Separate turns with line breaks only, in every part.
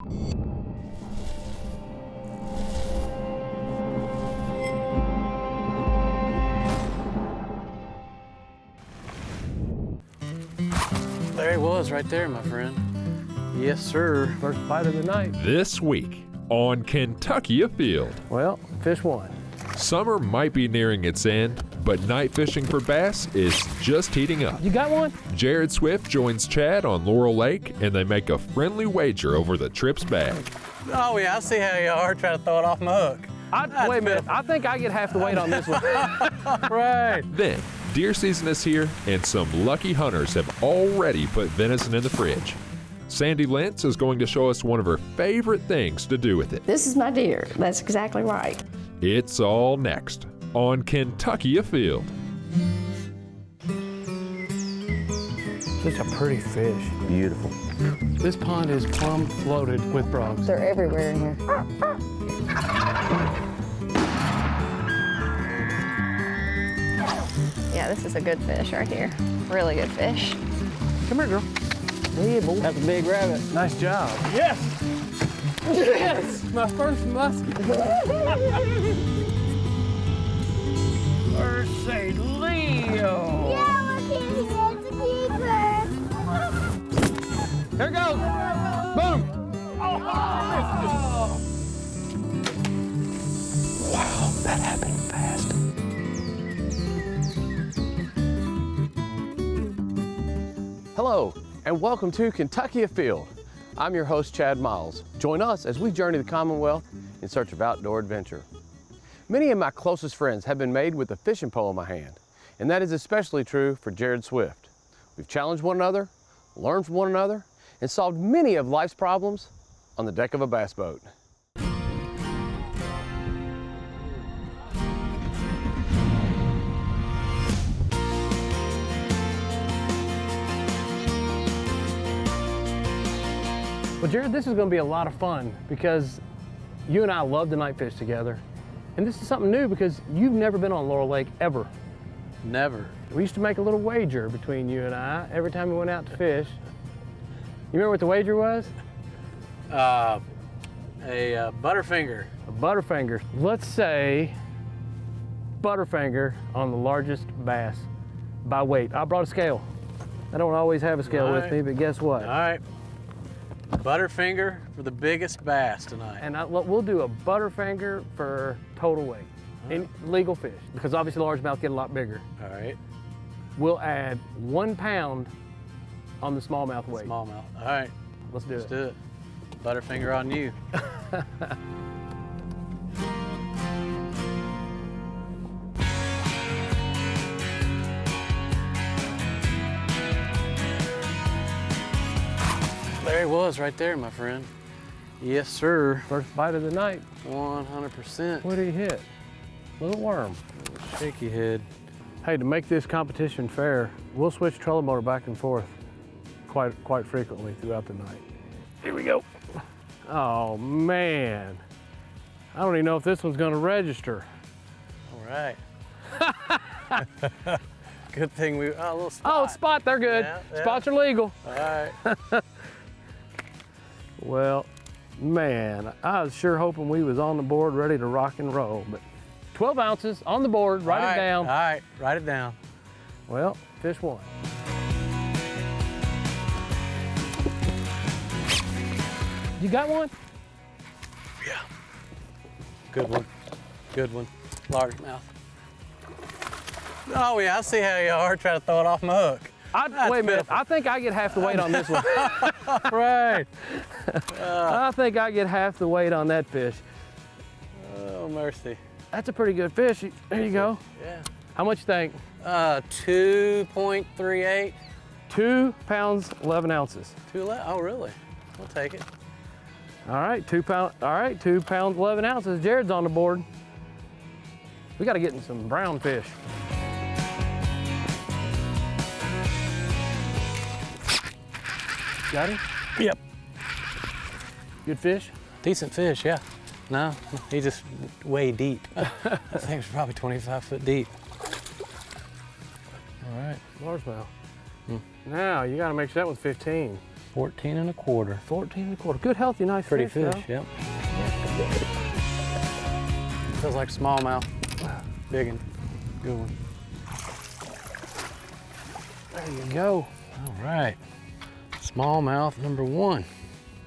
There he was right there, my friend. Yes, sir.
First bite of the night.
This week on Kentucky Afield.
Well, fish one.
Summer might be nearing its end, but night fishing for bass is just heating up.
You got one?
Jared Swift joins Chad on Laurel Lake, and they make a friendly wager over the trip's bag.
Oh, yeah, I see how you are trying to throw it off my hook.
Wait a minute. I think I get half the weight on this one.
Right.
Then, deer season is here, and some lucky hunters have already put venison in the fridge. Sandy Lentz is going to show us one of her favorite things to do with it.
This is my deer. That's exactly right.
It's all next on Kentucky Afield.
Such a pretty fish.
Beautiful.
This pond is plumb loaded with frogs.
They're everywhere in here. Yeah, this is a good fish right here. Really good fish.
Come here, girl. Yeah, boy.
That's a big rabbit.
Nice job. Yes! Yes! My first muskie. Mercy Leo!
Yeah, look at it's a keeper.
Here it goes! Boom!
Wow, that happened fast.
Hello, and welcome to Kentucky Afield. I'm your host, Chad Miles. Join us as we journey the Commonwealth in search of outdoor adventure. Many of my closest friends have been made with a fishing pole in my hand, and that is especially true for Jared Swift. We've challenged one another, learned from one another, and solved many of life's problems on the deck of a bass boat. Well, Jared, this is going to be a lot of fun because you and I love to night fish together. And this is something new because you've never been on Laurel Lake ever.
Never.
We used to make a little wager between you and I every time we went out to fish. You remember what the wager was?
A Butterfinger.
A Butterfinger. Let's say Butterfinger on the largest bass by weight. I brought a scale. I don't always have a scale
All
with
right.
me, but guess what?
All right. Butterfinger for the biggest bass tonight.
And we'll do a Butterfinger for total weight in legal fish, because obviously largemouth get a lot bigger.
All right.
We'll add 1 pound on the smallmouth weight.
Smallmouth. All right.
Let's do
Let's
it.
do it. Butterfinger on you. There he was right there, my friend. Yes, sir.
First bite of the night.
100%.
What did he hit? Little worm.
Shaky head.
Hey, to make this competition fair, we'll switch trolling motor back and forth quite frequently throughout the night. Here we go. Oh man, I don't even know if this one's going to register.
All right. Good thing we, a little spot.
Oh, spot, they're good.
Yeah, yeah.
Spots are legal.
All right.
Well, man, I was sure hoping we was on the board ready to rock and roll, but 12 ounces on the board, write it down.
All right, write it down.
Well, fish one. You got one?
Yeah. Good one. Good one. Largemouth. Oh yeah, I see how you are trying to throw it off my hook.
Wait a minute, I think I get half the weight on this one.
Right.
I think I get half the weight on that fish.
Oh mercy.
That's a pretty good fish. There you go.
Yeah.
How much you think?
2.38.
2 pounds, 11 ounces.
Oh really? We'll take it.
All right, 2 pounds, 11 ounces. Jared's on the board. We got to get in some brown fish. Got him?
Yep.
Good fish?
Decent fish, yeah. No, he just way deep. That thing's probably 25 foot deep. All right.
Largemouth. Now, you got to make sure that one's 15.
14 and a quarter.
14 and a quarter. Good, healthy, nice
Pretty
fish.
fish, yep. Feels like smallmouth. Big one. Good one.
There you go.
All right. Smallmouth number 1.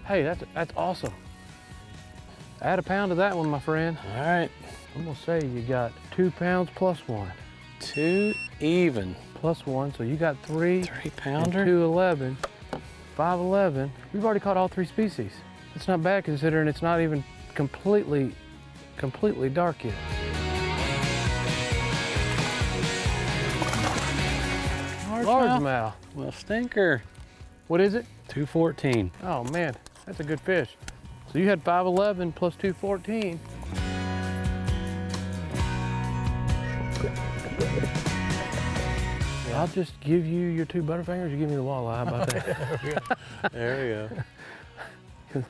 Hey, that's awesome. Add a pound to that one, my friend.
All right.
I'm gonna say you got 2 pounds plus 1.
2 even.
Plus 1, so you got 3.
3-pounder.
211, 511. We've already caught all 3 species. It's not bad considering it's not even completely dark yet. Largemouth.
Well, stinker.
What is it?
214.
Oh man, that's a good fish. So you had 511 plus 214. I'll just give you your 2 Butterfingers, you give me the walleye, how about that?
There we go.
Because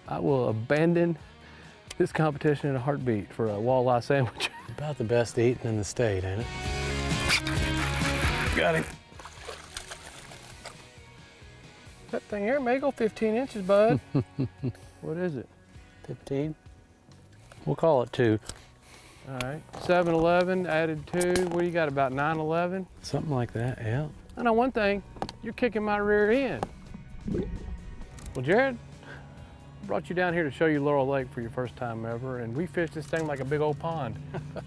I will abandon this competition in a heartbeat for a walleye sandwich.
About the best eating in the state, ain't it? Got him.
That thing here may go 15 inches, bud. What is it?
15. We'll call it 2.
All right, 711 added 2. What do you got, about 911?
Something like that, yeah.
I know one thing, you're kicking my rear end. Well, Jared, I brought you down here to show you Laurel Lake for your first time ever, and we fished this thing like a big old pond.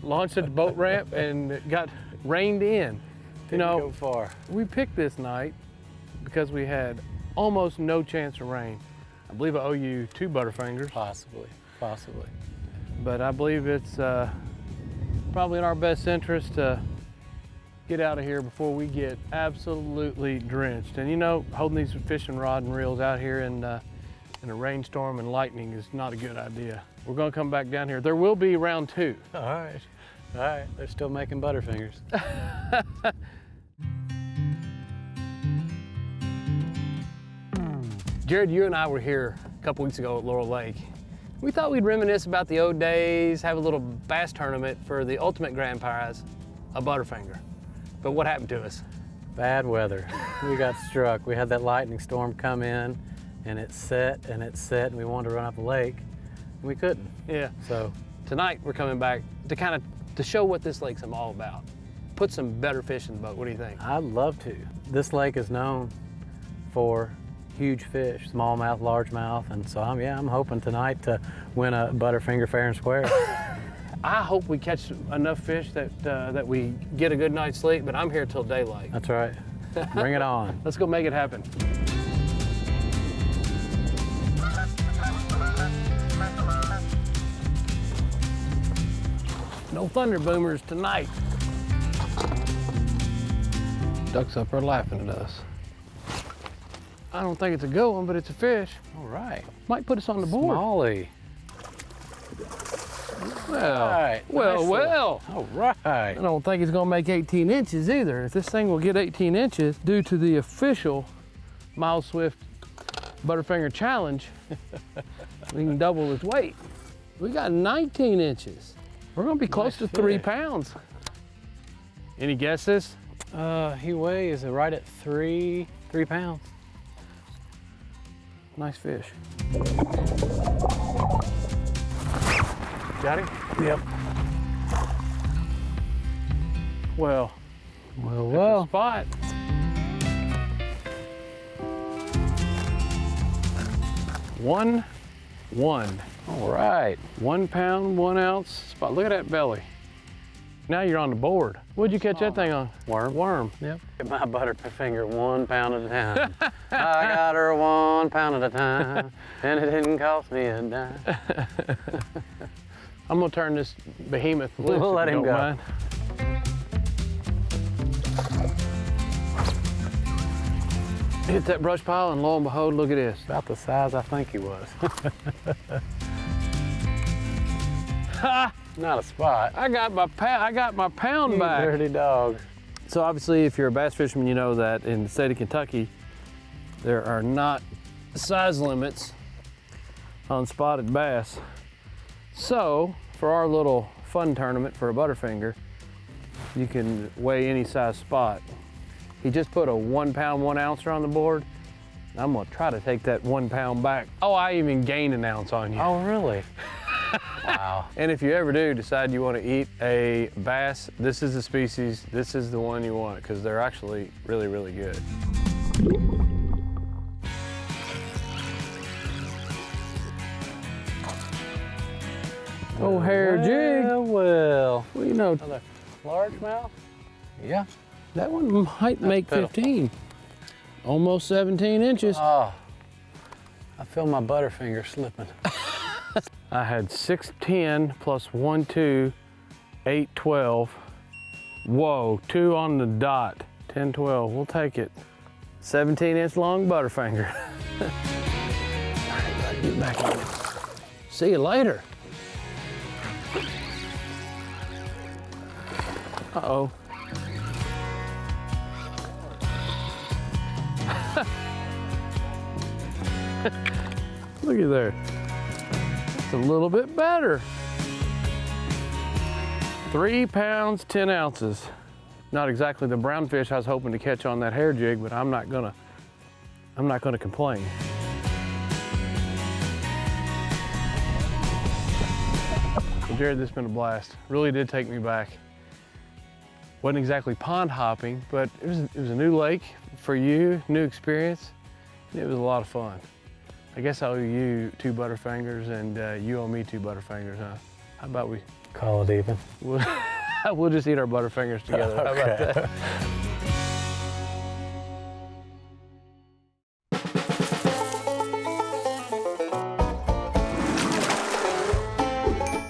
Launched at the boat ramp and got reined in.
Didn't go far.
We picked this night because we had almost no chance of rain. I believe I owe you 2 Butterfingers.
Possibly.
But I believe it's probably in our best interest to get out of here before we get absolutely drenched. And you know, holding these fishing rod and reels out here in a rainstorm and lightning is not a good idea. We're gonna come back down here. There will be round 2.
All right, they're still making Butterfingers.
Jared, you and I were here a couple weeks ago at Laurel Lake. We thought we'd reminisce about the old days, have a little bass tournament for the ultimate grand prize, a Butterfinger. But what happened to us?
Bad weather. We got struck. We had that lightning storm come in, and it set, and we wanted to run up the lake, and we couldn't.
Yeah.
So
Tonight we're coming back to show what this lake's all about. Put some better fish in the boat. What do you think?
I'd love to. This lake is known for huge fish, smallmouth, largemouth, and so I'm hoping tonight to win a Butterfinger fair and square.
I hope we catch enough fish that we get a good night's sleep, but I'm here till daylight.
That's right. Bring it on.
Let's go make it happen. No thunder boomers tonight. Ducks up are laughing at us. I don't think it's a good one, but it's a fish.
All right.
Might put us on the board.
Smalley.
Well,
All right.
well.
All right.
I don't think it's gonna make 18 inches either. If this thing will get 18 inches due to the official Miles Swift Butterfinger Challenge, we can double its weight. We got 19 inches. We're gonna be close to 3 pounds. Any guesses?
He weighs right at 3 pounds.
Nice fish. Got him?
Yep.
Well,
Well.
spot. One.
All right.
1 pound, 1 ounce spot. Look at that belly. Now you're on the board. What'd you catch that thing on? Worm.
Yep. Get my Butterfinger 1 pound at a time. I got her 1 pound at a time, and it didn't cost me a dime.
I'm gonna turn this behemoth loose.
We'll let
if you
him
don't
go.
mind. Hit that brush pile, and lo and behold, look at this.
About the size I think he was.
Ha!
Not a spot.
I got my pound
You
back.
dirty dog.
So obviously, if you're a bass fisherman, you know that in the state of Kentucky, there are not size limits on spotted bass. So for our little fun tournament for a Butterfinger, you can weigh any size spot. He just put a 1 pound, 1 ouncer on the board. I'm gonna try to take that 1 pound back. Oh, I even gained an ounce on you.
Oh, really? Wow.
And if you ever do decide you want to eat a bass, this is the species, this is the one you want, because they're actually really, really good. Oh, hair jig.
Well,
Well, you know,
another largemouth? Yeah.
that one might make
pitiful.
15. Almost 17 inches.
Oh, I feel my Butterfinger slipping.
I had 6'10" plus 1, 2, 8, 12. Whoa, 2 on the dot. 10, 12, we'll take it. 17-inch long Butterfinger. All right, buddy, get back in there. See you later. Uh-oh. Look at there. It's a little bit better. 3 pounds, 10 ounces. Not exactly the brown fish I was hoping to catch on that hair jig, but I'm not gonna complain. Well, Jared, this has been a blast. Really did take me back. Wasn't exactly pond hopping, but it was a new lake for you, new experience. And it was a lot of fun. I guess I owe you 2 Butterfingers, and you owe me 2 Butterfingers, huh? How about we?
Call it even.
We'll just eat our Butterfingers together. How about that?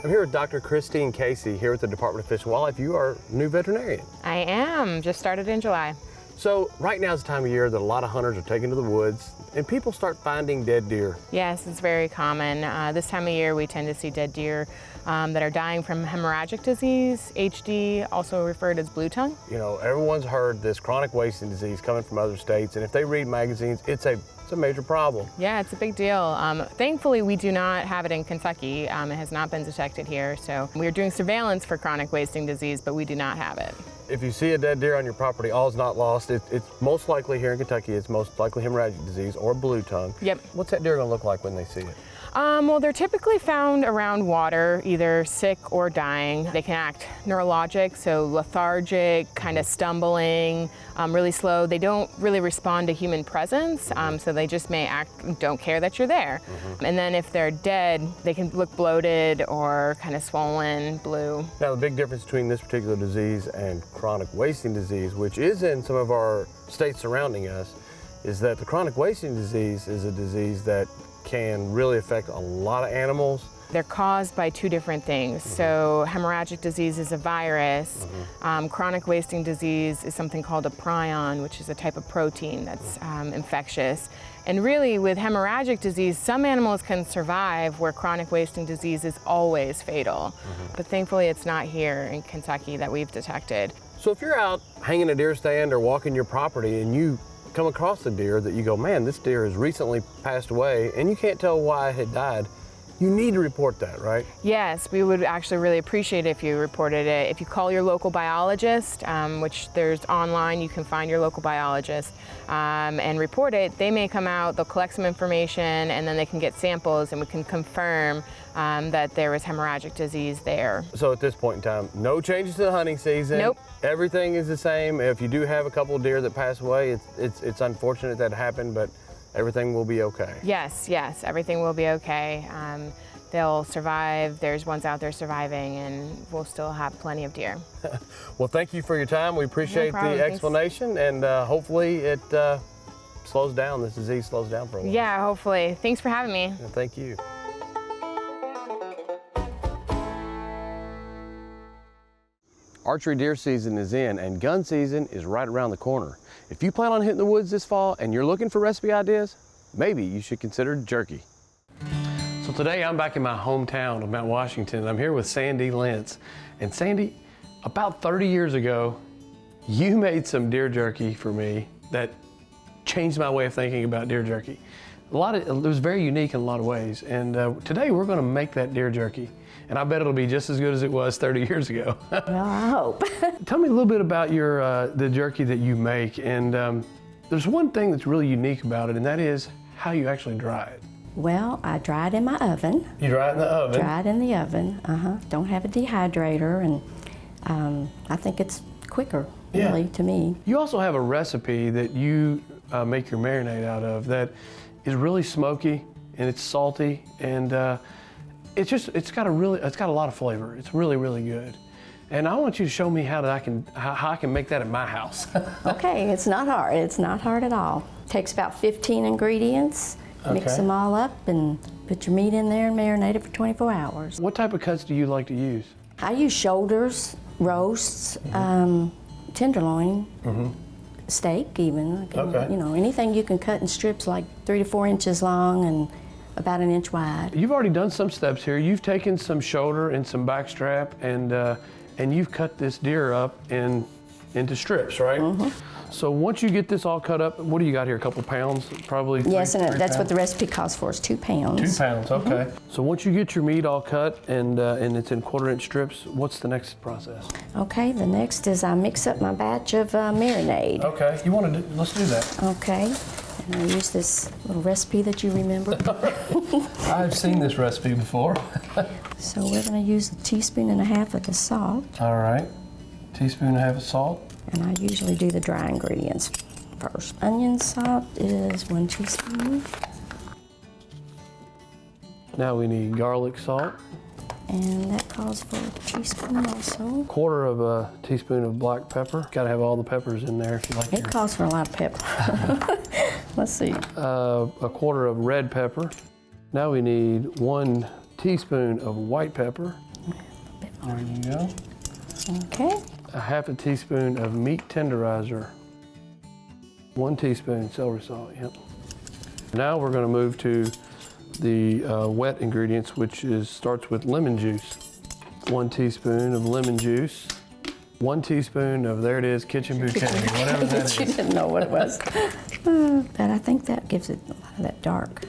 I'm here with Dr. Christine Casey here at the Department of Fish and Wildlife. You are a new veterinarian.
I am, just started in July.
So right now is the time of year that a lot of hunters are taking to the woods and people start finding dead deer.
Yes, it's very common. This time of year we tend to see dead deer that are dying from hemorrhagic disease, HD, also referred as blue tongue.
You know, everyone's heard this chronic wasting disease coming from other states, and if they read magazines, it's a major problem.
Yeah, it's a big deal. Thankfully, we do not have it in Kentucky. It has not been detected here, so we are doing surveillance for chronic wasting disease, but we do not have it.
If you see a dead deer on your property, all is not lost. It's most likely here in Kentucky, it's most likely hemorrhagic disease or blue tongue.
Yep.
What's that deer gonna look like when they see it?
Well, they're typically found around water, either sick or dying. They can act neurologic, so lethargic, kind of stumbling, really slow. They don't really respond to human presence, so they just may act, don't care that you're there. And then if they're dead, they can look bloated or kind of swollen, blue.
Now, the big difference between this particular disease and chronic wasting disease, which is in some of our states surrounding us, is that the chronic wasting disease is a disease that can really affect a lot of animals.
They're caused by 2 different things. So hemorrhagic disease is a virus. Chronic wasting disease is something called a prion, which is a type of protein that's infectious. And really, with hemorrhagic disease, some animals can survive where chronic wasting disease is always fatal. But thankfully, it's not here in Kentucky that we've detected.
So if you're out hanging a deer stand or walking your property and you come across a deer that you go, man, this deer has recently passed away, and you can't tell why it had died, you need to report that, right?
Yes, we would actually really appreciate it if you reported it. If you call your local biologist, which there's online, you can find your local biologist, and report it. They may come out, they'll collect some information, and then they can get samples, and we can confirm that there was hemorrhagic disease there. So
at this point in time, no changes to the hunting season?
Nope.
Everything is the same. If you do have a couple of deer that pass away, it's unfortunate that happened, but everything will be okay.
Yes, everything will be okay. They'll survive. There's ones out there surviving, and we'll still have plenty of deer.
Well, thank you for your time. We appreciate
No problem.
the explanation, and hopefully it slows down, this disease slows down for a while.
Yeah, hopefully. Thanks for having me.
Yeah, thank you. Archery deer season is in, and gun season is right around the corner. If you plan on hitting the woods this fall and you're looking for recipe ideas, maybe you should consider jerky. So today I'm back in my hometown of Mount Washington. I'm here with Sandy Lentz. And Sandy, about 30 years ago, you made some deer jerky for me that changed my way of thinking about deer jerky. It was very unique in a lot of ways. And today we're gonna make that deer jerky. And I bet it'll be just as good as it was 30 years ago.
Well, I hope.
Tell me a little bit about your the jerky that you make, and There's one thing that's really unique about it, and that is how you actually dry it.
Well, I dry it in my oven.
You dry it in the oven?
Dry it in the oven, Don't have a dehydrator, and I think it's quicker, really, to me.
You also have a recipe that you make your marinade out of that is really smoky and it's salty, and it's got a lot of flavor. It's really, really good. And I want you to show me how I can make that at my house.
Okay, it's not hard. It's not hard at all. Takes about 15 ingredients. Mix them all up and put your meat in there and marinate it for 24 hours.
What type of cuts do you like to use?
I use shoulders, roasts, tenderloin, steak even. You know, anything you can cut in strips like 3 to 4 inches long and about 1 inch wide.
You've already done some steps here. You've taken some shoulder and some back strap, and you've cut this deer up into strips, right? So once you get this all cut up, what do you got here? A couple pounds, probably?
Yes, and that's what the recipe calls for, is 2 pounds.
2 pounds, okay. So once you get your meat all cut and it's in 1/4 inch strips, what's the next process?
Okay, the next is I mix up my batch of marinade.
Okay, let's do that.
Okay, and I use this little recipe that you remember.
I've seen this recipe before.
So we're going to use 1.5 teaspoons of the salt.
All right, 1.5 teaspoons of salt.
And I usually do the dry ingredients first. Onion salt is 1 teaspoon.
Now we need garlic salt.
And that calls for 1 teaspoon also.
1/4 teaspoon of black pepper. Got to have all the peppers in there if you like.
It calls for a lot of pepper. Let's see.
1/4 of red pepper. Now we need 1 teaspoon of white pepper. There you go.
Okay.
1/2 teaspoon of meat tenderizer. 1 teaspoon celery salt, yep. Now we're going to move to the wet ingredients, which starts with lemon juice. 1 teaspoon of lemon juice. 1 teaspoon of, there it is, kitchen bouquet, whatever that is.
You didn't know what it was. But I think that gives it a lot of that dark.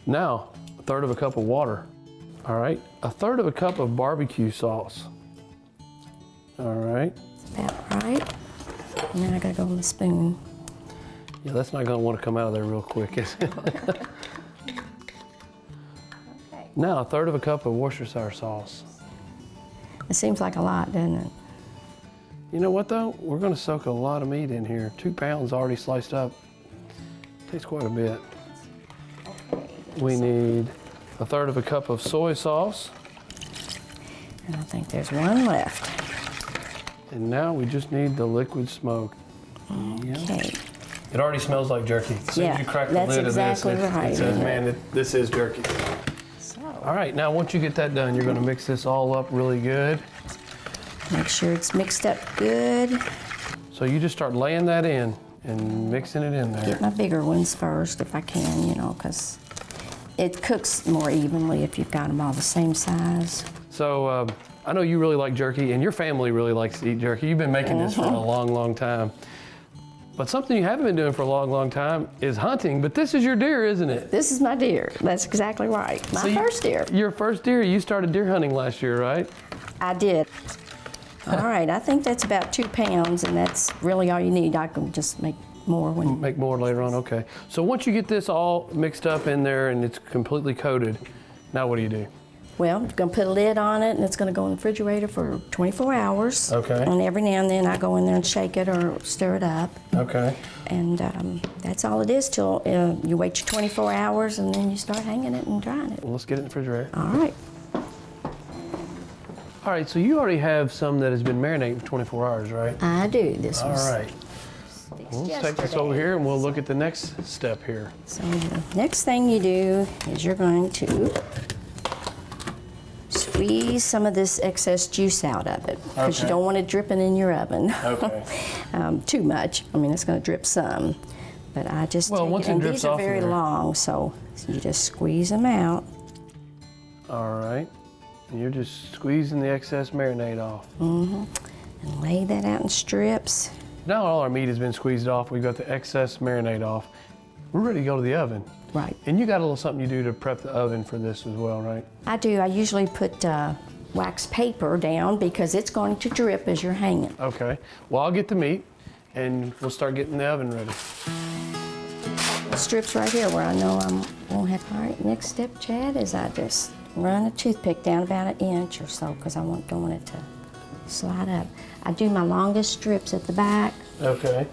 Now, 1/3 cup of water. All right, 1/3 cup of barbecue sauce. All right.
That's about right. And then I gotta go on the spoon.
Yeah, that's not gonna want to come out of there real quick, is it? Now, 1/3 cup of Worcestershire sauce.
It seems like a lot, doesn't it?
You know what though? We're gonna soak a lot of meat in here. 2 pounds already sliced up. Takes quite a bit. We need 1/3 cup of soy sauce.
And I think there's 1 left.
And now we just need the liquid smoke.
Okay.
It already smells like jerky. As soon as you crack the
that's
lid of
exactly
this,
right,
it says,
isn't
man, this is jerky.
So,
All right, now once you get that done, you're gonna mix this all up really good.
make sure it's mixed up good.
So you just start laying that in and mixing it in there.
Get my bigger ones first if I can, you know, because it cooks more evenly if you've got them all the same size.
So I know you really like jerky, and your family really likes to eat jerky. You've been making this for a long, long time. But something you haven't been doing for a long, long time is hunting, but this is your deer, isn't it?
This is my deer. That's exactly right. My first deer.
Your first deer. You started deer hunting last year, right?
I did. All right, I think that's about 2 pounds, and that's really all you need. I can just make more when...
Make more later on, okay. So once you get this all mixed up in there and it's completely coated, now what do you do?
Well, I'm gonna put a lid on it, and it's gonna go in the refrigerator for 24 hours.
Okay.
And every now and then I go in there and shake it or stir it up.
Okay.
And that's all it is till you wait your 24 hours, and then you start hanging it and drying it.
Well, let's get it in the refrigerator.
All right.
All right, so you already have some that has been marinating for 24 hours, right?
I do. This
All
was
right. Well, let's take this over here and we'll look at the next step here.
So the next thing you do is you're going to squeeze some of this excess juice out of it, because you
Okay.
don't want it dripping in your oven.
Okay.
Too much. I mean, it's going to drip some, but I just
Well,
take
once
it,
it
and
drips
these are
off of
very
there.
long, so you just squeeze them out.
All right. And you're just squeezing the excess marinade off.
And lay that out in strips.
Now all our meat has been squeezed off. We've got the excess marinade off. We're ready to go to the oven.
Right.
And you got a little something you do to prep the oven for this as well, right?
I do. I usually put wax paper down because it's going to drip as you're hanging.
Okay. Well, I'll get the meat and we'll start getting the oven ready.
Strips right here where I know I won't have. All right, next step, Chad, is I just run a toothpick down about an inch or so because I don't want it to slide up. I do my longest strips at the back.
Okay.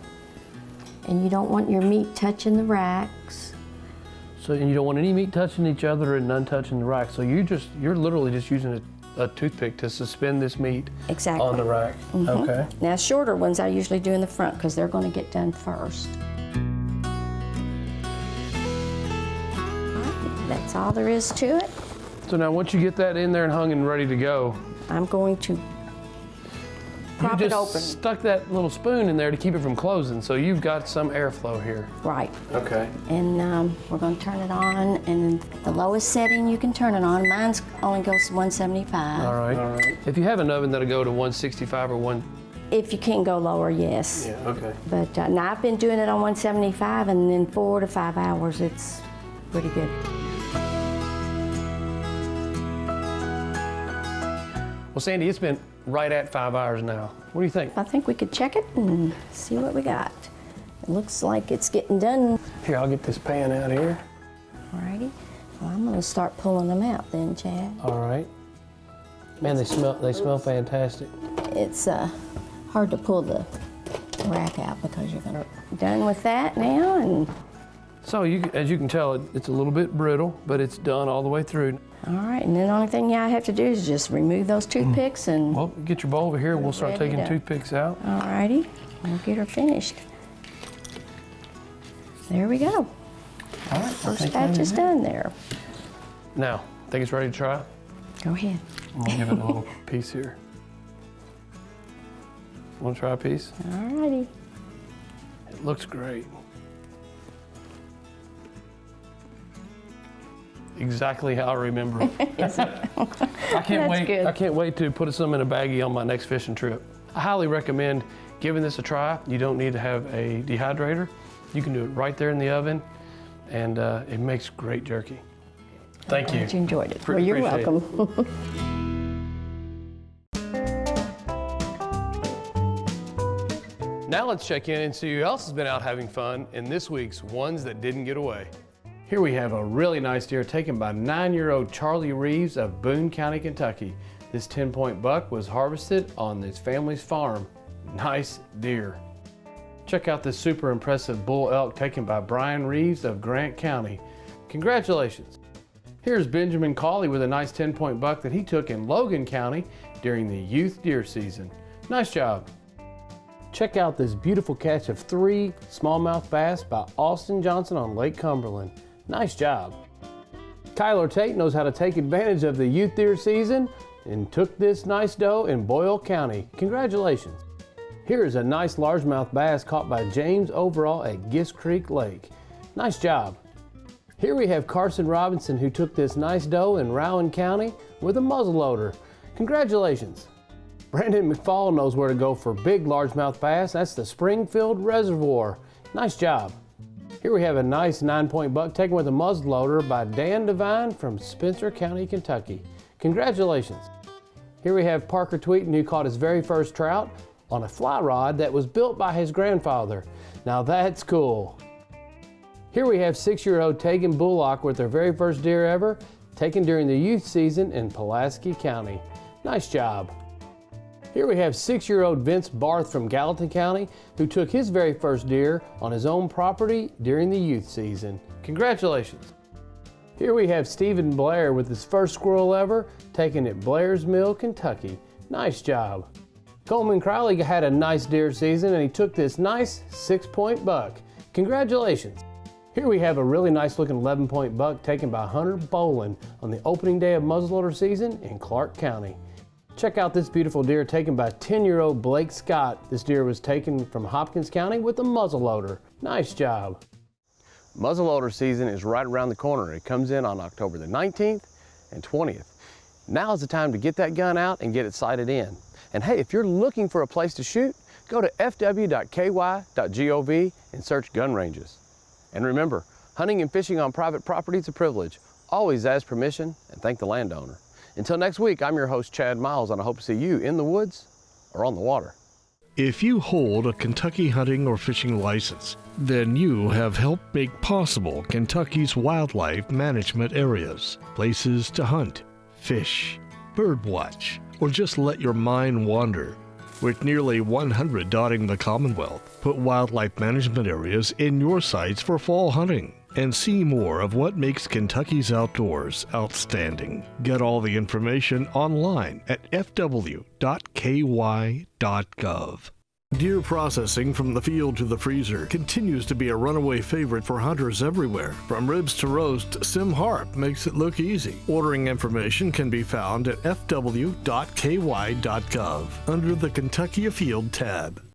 And you don't want your meat touching the racks.
So, and you don't want any meat touching each other and none touching the rack. So you're literally just using a toothpick to suspend this meat on the rack.
Mm-hmm.
Okay.
Now, shorter ones I usually do in the front because they're going to get done first. That's all there is to it.
So now once you get that in there and hung and ready to go,
I'm going to prop it open.
Stuck that little spoon in there to keep it from closing, so you've got some airflow here.
Right.
Okay.
And we're going to turn it on, and the lowest setting you can turn it on. Mine's only goes to 175.
All right. All right. If you have an oven that'll go to 165 or 1...
If you can go lower, yes.
Yeah, okay.
But now I've been doing it on 175, and in 4 to 5 hours, it's pretty good.
Well, Sandy, it's been right at 5 hours now. What do you think?
I think we could check it and see what we got. It looks like it's getting done.
Here, I'll get this pan out here.
Alrighty. Well, I'm gonna start pulling them out then, Chad.
All right. Man, they smell fantastic.
It's hard to pull the rack out because you're gonna done with that now. And
so, as you can tell, it's a little bit brittle, but it's done all the way through.
all right, and then the only thing I have to do is just remove those toothpicks and.
Well, get your bowl over here and we'll start taking toothpicks out.
Alrighty, we'll get her finished. There we go.
All right.
First batch is done there.
Now, think it's ready to try?
Go ahead.
I'm gonna give it a little piece here. Want to try a piece?
Alrighty.
It looks great. Exactly how I remember it. I can't wait.
Good.
I can't wait to put some in a baggie on my next fishing trip. I highly recommend giving this a try. You don't need to have a dehydrator. You can do it right there in the oven, and it makes great jerky. Thank you.
Glad you enjoyed it. Well, you're
Appreciate
welcome.
Now let's check in and see who else has been out having fun in this week's Ones That Didn't Get Away. Here we have a really nice deer taken by 9-year-old Charlie Reeves of Boone County, Kentucky. This 10-point buck was harvested on his family's farm. Nice deer. Check out this super impressive bull elk taken by Brian Reeves of Grant County. Congratulations. Here's Benjamin Cawley with a nice 10-point buck that he took in Logan County during the youth deer season. Nice job. Check out this beautiful catch of 3 smallmouth bass by Austin Johnson on Lake Cumberland. Nice job. Kyler Tate knows how to take advantage of the youth deer season and took this nice doe in Boyle County. Congratulations. Here is a nice largemouth bass caught by James Overall at Gist Creek Lake. Nice job. Here we have Carson Robinson who took this nice doe in Rowan County with a muzzleloader. Congratulations. Brandon McFall knows where to go for big largemouth bass. That's the Springfield Reservoir. Nice job. Here we have a nice 9-point buck taken with a muzzleloader by Dan Devine from Spencer County, Kentucky. Congratulations. Here we have Parker Tweeton who caught his very first trout on a fly rod that was built by his grandfather. Now that's cool. Here we have 6-year-old Tegan Bullock with their very first deer ever, taken during the youth season in Pulaski County. Nice job. Here we have 6-year-old Vince Barth from Gallatin County who took his very first deer on his own property during the youth season. Congratulations. Here we have Stephen Blair with his first squirrel ever, taken at Blair's Mill, Kentucky. Nice job. Coleman Crowley had a nice deer season and he took this nice 6-point buck. Congratulations. Here we have a really nice looking 11-point buck taken by Hunter Boland on the opening day of muzzleloader season in Clark County. Check out this beautiful deer taken by 10-year-old Blake Scott. This deer was taken from Hopkins County with a muzzleloader. Nice job. Muzzleloader season is right around the corner. It comes in on October the 19th and 20th. Now is the time to get that gun out and get it sighted in. And hey, if you're looking for a place to shoot, go to fw.ky.gov and search gun ranges. And remember, hunting and fishing on private property is a privilege. Always ask permission and thank the landowner. Until next week, I'm your host, Chad Miles, and I hope to see you in the woods or on the water.
If you hold a Kentucky hunting or fishing license, then you have helped make possible Kentucky's wildlife management areas, places to hunt, fish, birdwatch, or just let your mind wander. With nearly 100 dotting the Commonwealth, put wildlife management areas in your sights for fall hunting and see more of what makes Kentucky's outdoors outstanding. Get all the information online at fw.ky.gov. Deer processing from the field to the freezer continues to be a runaway favorite for hunters everywhere. From ribs to roast, Sim Harp makes it look easy. Ordering information can be found at fw.ky.gov under the Kentucky Afield tab.